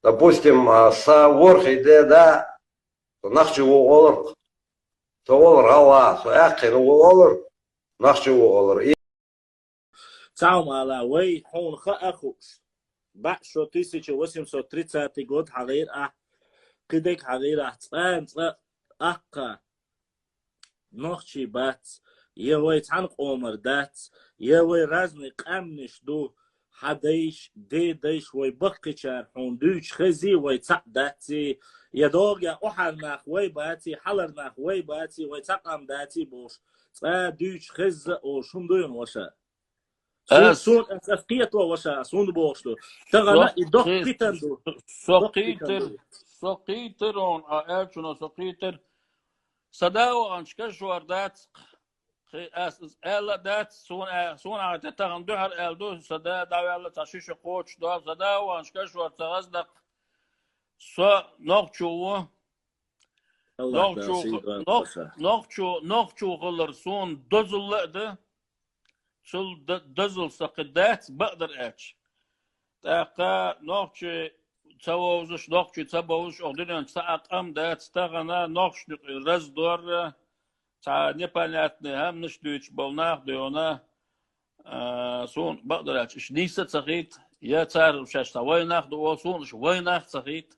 допустим, са ворхиде, да, нахчу олар, то олар ала, то яхин олар, нахчу олар. Цаумала, вей хун хаахуш. Башо 1830 год хагир кидек хагир акка нохчи бац. Евой цан омар дац. Евой разный камниш ду حديش دي ديش وي بقشار حون دوش خزي وي تق داتي يدوغ يا أحر ناخ وي باتي حلر ناخ وي باتي وي تقام داتي بوش تا دوش خز أو شون دوين وشا سون أسفقية وشا سون بوشلو تغنى إدوك بيتندو سقيتر on أعرفنا سقيتر صداو أنشكش وردات ela dat son عادة تغندوها الدو صدا داوي تشيش قوش دو صدا وانشكش ورتغزدق سو نوخشو غلر سون دزل ده شل دزل سقدات بقدر اتش تاقا نوخشي تسووزش نوخشي تسووزش اغدرين تاقام دات تغنا نوخش رز دور непонятный, ham nicht Deutsch, bolnach, деона, сон, багдрач, ich nisa zachit, ja zar, shashta, Weihnacht, du сон, ich Weihnacht zachit,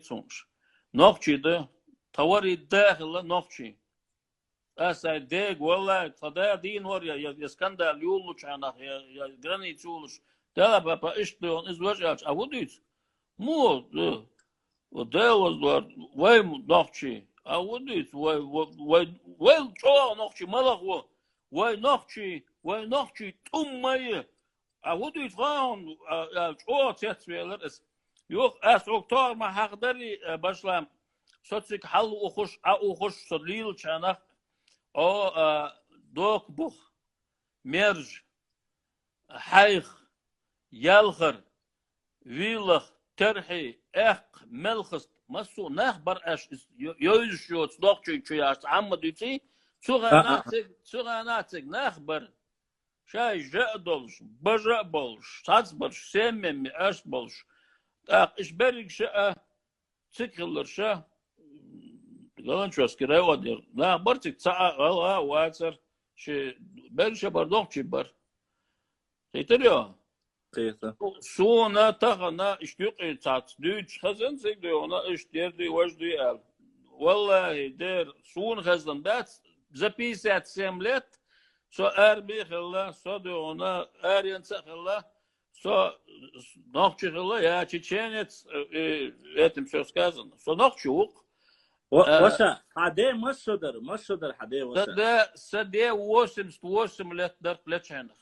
sonst. Nochchi de, tawari dakhla nochchi. Asay deg, wallah, tada din war, ya skanda yulu chanach, ya grani chulush. Da papa ist de, is wajach, awudit. Mo, da was war, way nochchi. أوديت وين شو نخشي ملخ وين نخشي تمي أوديت فاهم شو تسويلر اس يوخ أسوكتور ما حقدري باشلام صوتك حل أخش صليل شانخ أو دوك بخ مرج حيخ يالخر ويلخ ترحي ملخست مسو نخبر اش يوجد دوقچي چياس عمدتي سوغاناتك نخبر شاي جادولش بجابولش صاصبرش سمم اش بولش اش بريك شا تكلر شا قالن شو اسكراي ودير نخبرتك تا واتر شي برش بردوقچي بر خيتريو سونا تغنا اشتيق تاعت دوتش خزن زي ona اشتير دي واش دي ال والله دير سون خزن دات записать 7 лет سو اربي خلا سو دي ona ارين خلا سو نوخчи خلا я чеченец этим все сказано سو нохчук وشا حدي مشدر حدي وشا سدي 88 лет در плеченах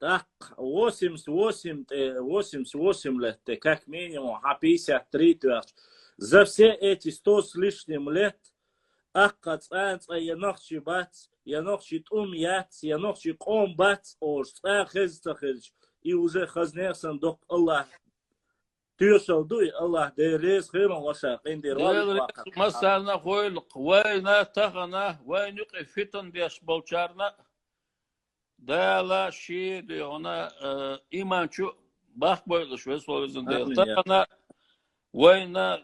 Так, 88 лет, как минимум, 53 за все эти 100 с лишним лет, я нохчи бац, я нохчи тум яц, я нохчи ком бац, и уже хазнерсан док Аллах. Тюшал дуй Аллах, дерез хэмэн ваша, индер валик. Масална хойлық, вайна тағана, вайнюк фитон деш болчарна, دالا شيء ديونا إيمان شو باخ بقول شو اسمه زنديل تانا وين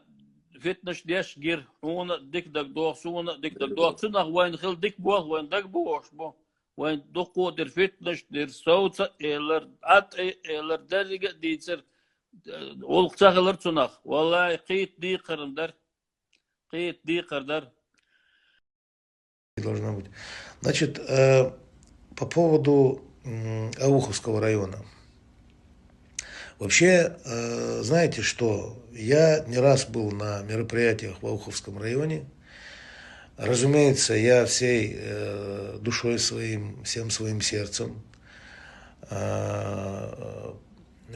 فتنش ديش غير هون ديك دك دوخ سونا ديك دك دوخ سنا وين خل ديك بوخ وين دك بوخ بو وين دقو در فتنش در صوت إلر عت إلر درجة ديتر والقصاغلر تناخ والله قيت دي قرندر قيت دي قردر должна быть. Значит, по поводу Ауховского района. Вообще, знаете что, я не раз был на мероприятиях в Ауховском районе. Разумеется, я всей душой своим, всем своим сердцем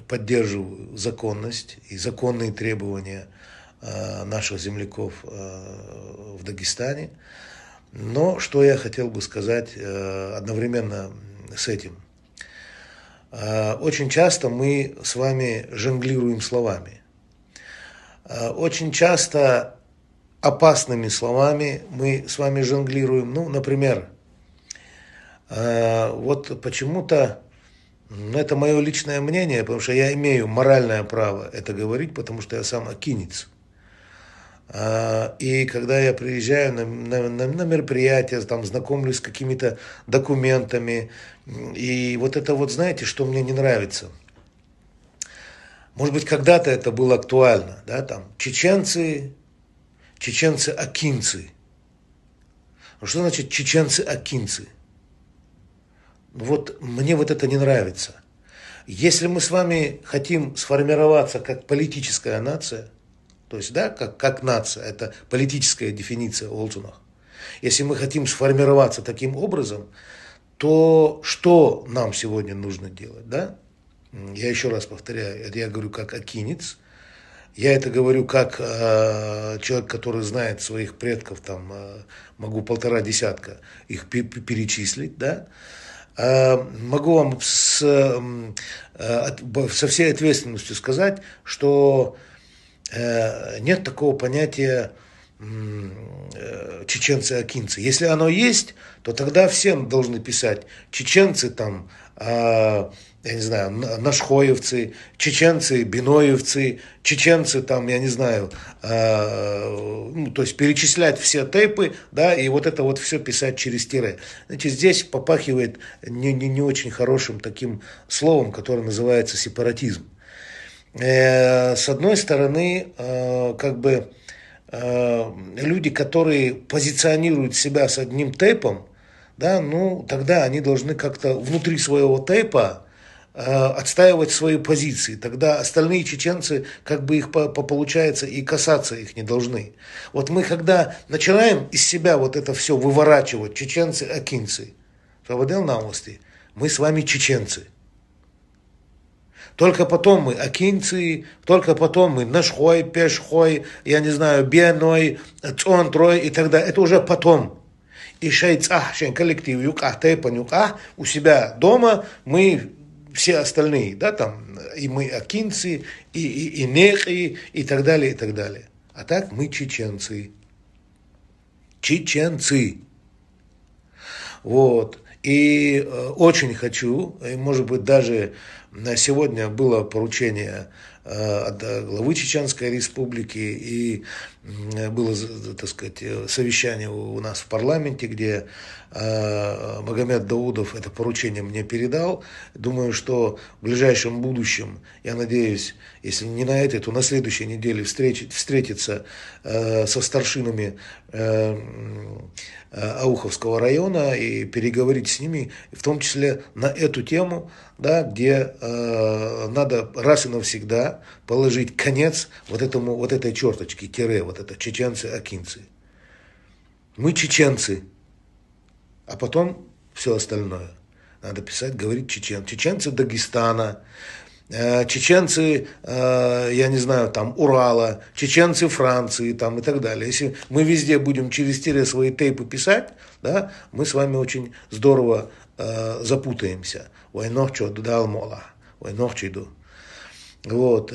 поддерживаю законность и законные требования наших земляков в Дагестане. Но что я хотел бы сказать одновременно с этим. Очень часто мы с вами жонглируем словами. Очень часто опасными словами мы с вами жонглируем. Ну, например, вот почему-то Это мое личное мнение, потому что я имею моральное право это говорить, потому что я сам акинец. И когда я приезжаю на мероприятия, там, знакомлюсь с какими-то документами, и вот это вот, знаете, что мне не нравится. Может быть, когда-то это было актуально, да, там, чеченцы акинцы. Что значит чеченцы акинцы? Вот мне вот это не нравится. Если мы с вами хотим сформироваться как политическая нация, то есть, да, как нация, это политическая дефиниция Олзунах. Если мы хотим сформироваться таким образом, то что нам сегодня нужно делать, да? Я еще раз повторяю, это я говорю как акинец, я это говорю как человек, который знает своих предков, там, могу 1,5 десятка их перечислить, да? Могу вам со всей ответственностью сказать, что нет такого понятия чеченцы-акинцы. Если оно есть, то тогда всем должны писать чеченцы, там, я не знаю, нашхоевцы, чеченцы, биноевцы, чеченцы, там, я не знаю, ну, то есть перечислять все тейпы, да, и вот это вот все писать через тире. Значит, здесь попахивает не очень хорошим таким словом, которое называется сепаратизм. С одной стороны, как бы люди, которые позиционируют себя с одним тейпом, да, ну, тогда они должны как-то внутри своего тейпа отстаивать свои позиции. Тогда остальные чеченцы, как бы их получается, и касаться их не должны. Вот мы, когда начинаем из себя вот это все выворачивать, чеченцы, акинцы, мы с вами чеченцы. Только потом мы акинцы, только потом мы нашхой, пешхой, я не знаю, беной, цонтрой и так далее. Это уже потом. И шейцах, коллектив юках, тейпан юках, у себя дома мы все остальные, да, там, и мы акинцы, и нехи, и так далее, и так далее. А так мы чеченцы. Чеченцы. Вот. И очень хочу, и может быть даже сегодня было поручение от главы Чеченской Республики, и было, так сказать, совещание у нас в парламенте, где Магомед Даудов это поручение мне передал. Думаю, что в ближайшем будущем, я надеюсь, если не на этой, то на следующей неделе встретиться со старшинами Ауховского района и переговорить с ними, в том числе на эту тему, да, где надо раз и навсегда положить конец вот этой черточке, тире, вот это чеченцы-акинцы. Мы чеченцы, а потом все остальное. Надо писать, говорить чеченцы. Чеченцы Дагестана, чеченцы, я не знаю, там, Урала, чеченцы Франции, там, и так далее. Если мы везде будем через тире свои тейпы писать, да, мы с вами очень здорово запутаемся. Вот.